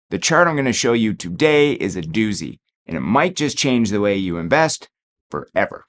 The chart I'm going to show you today is a doozy, and it might just change the way you invest forever.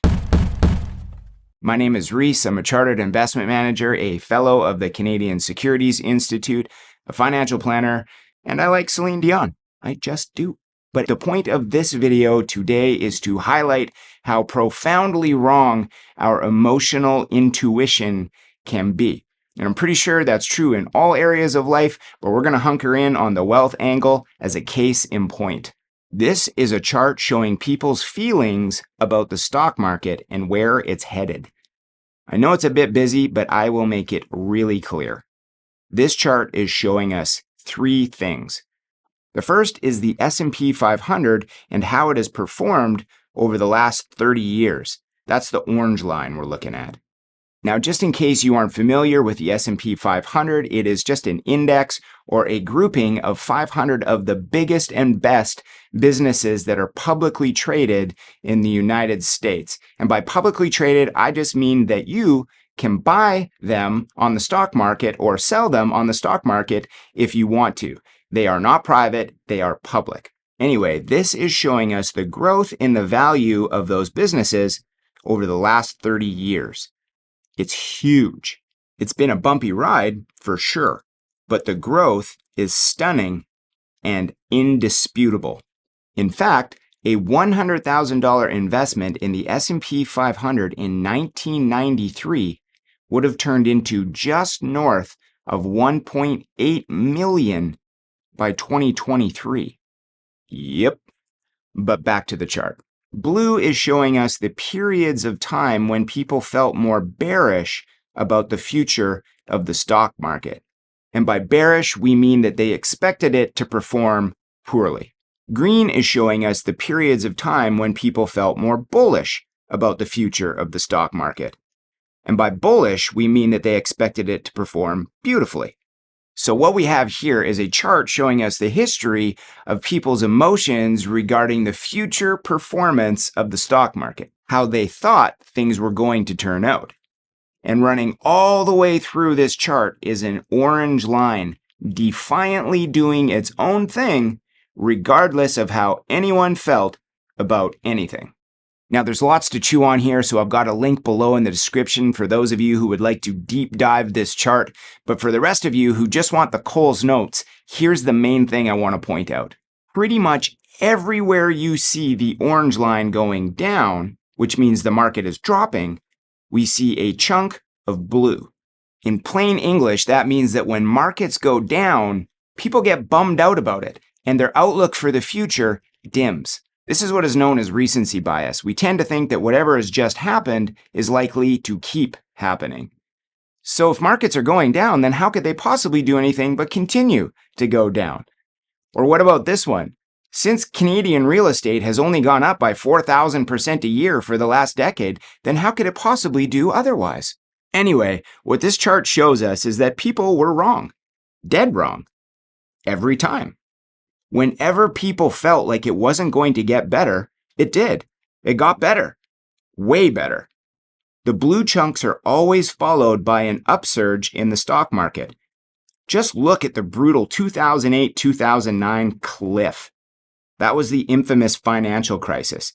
My name is Reese. I'm a chartered investment manager, a fellow of the Canadian Securities Institute, a financial planner, and I like Celine Dion. I just do. But the point of this video today is to highlight how profoundly wrong our emotional intuition can be. And I'm pretty sure that's true in all areas of life, but we're going to hunker in on the wealth angle as a case in point. This is a chart showing people's feelings about the stock market and where it's headed. I know it's a bit busy, but I will make it really clear. This chart is showing us three things. The first is the S&P 500 and how it has performed over the last 30 years. That's the orange line we're looking at. Now, just in case you aren't familiar with the S&P 500, it is just an index or a grouping of 500 of the biggest and best businesses that are publicly traded in the United States. And by publicly traded, I just mean that you can buy them on the stock market or sell them on the stock market if you want to. They are not private, they are public. Anyway, this is showing us the growth in the value of those businesses over the last 30 years. It's huge. It's been a bumpy ride for sure, but the growth is stunning and indisputable. In fact, a $100,000 investment in the S&P 500 in 1993 would have turned into just north of 1.8 million by 2023. Yep. But back to the chart. Blue is showing us the periods of time when people felt more bearish about the future of the stock market. And by bearish, we mean that they expected it to perform poorly. Green is showing us the periods of time when people felt more bullish about the future of the stock market. And by bullish, we mean that they expected it to perform beautifully. So what we have here is a chart showing us the history of people's emotions regarding the future performance of the stock market, how they thought things were going to turn out. And running all the way through this chart is an orange line, defiantly doing its own thing, regardless of how anyone felt about anything. Now, there's lots to chew on here, so I've got a link below in the description for those of you who would like to deep dive this chart. But for the rest of you who just want the Coles Notes, here's the main thing I want to point out. Pretty much everywhere you see the orange line going down, which means the market is dropping, we see a chunk of blue. In plain English, that means that when markets go down, people get bummed out about it, and their outlook for the future dims. This is what is known as recency bias. We tend to think that whatever has just happened is likely to keep happening. So if markets are going down, then how could they possibly do anything but continue to go down? Or what about this one? Since Canadian real estate has only gone up by 4,000% a year for the last decade, then how could it possibly do otherwise? Anyway, what this chart shows us is that people were wrong. Dead wrong. Every time. Whenever people felt like it wasn't going to get better, it did. It got better. Way better. The blue chunks are always followed by an upsurge in the stock market. Just look at the brutal 2008-2009 cliff. That was the infamous financial crisis.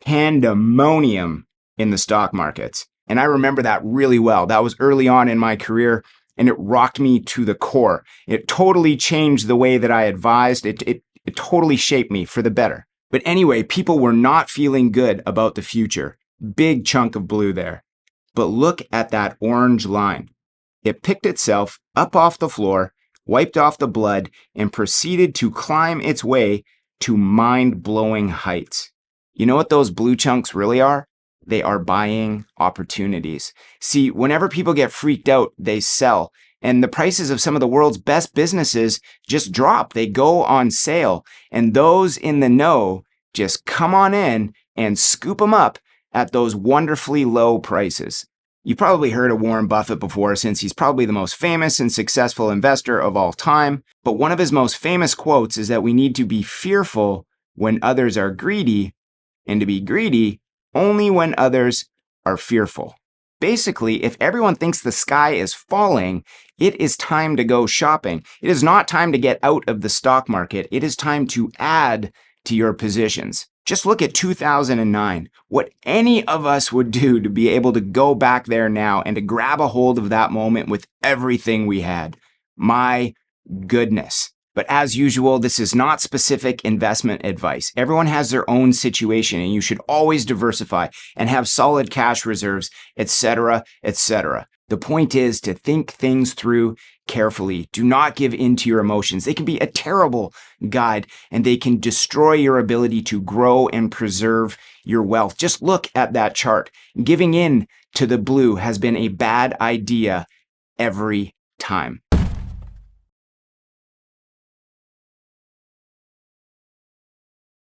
Pandemonium in the stock markets. And I remember that really well. That was early on in my career. And it rocked me to the core. It totally changed the way that I advised. It totally shaped me for the better. But anyway, people were not feeling good about the future. Big chunk of blue there. But look at that orange line. It picked itself up off the floor, wiped off the blood, and proceeded to climb its way to mind-blowing heights. You know what those blue chunks really are? They are buying opportunities. See, whenever people get freaked out, they sell. And the prices of some of the world's best businesses just drop. They go on sale. And those in the know just come on in and scoop them up at those wonderfully low prices. You've probably heard of Warren Buffett before, since he's probably the most famous and successful investor of all time. But one of his most famous quotes is that we need to be fearful when others are greedy, and to be greedy only when others are fearful. Basically, if everyone thinks the sky is falling, it is time to go shopping. It is not time to get out of the stock market. It is time to add to your positions. Just look at 2009. What any of us would do to be able to go back there now and to grab a hold of that moment with everything we had. My goodness. But as usual, this is not specific investment advice. Everyone has their own situation, and you should always diversify and have solid cash reserves, etc., etc. The point is to think things through carefully. Do not give in to your emotions. They can be a terrible guide, and they can destroy your ability to grow and preserve your wealth. Just look at that chart. Giving in to the blue has been a bad idea every time.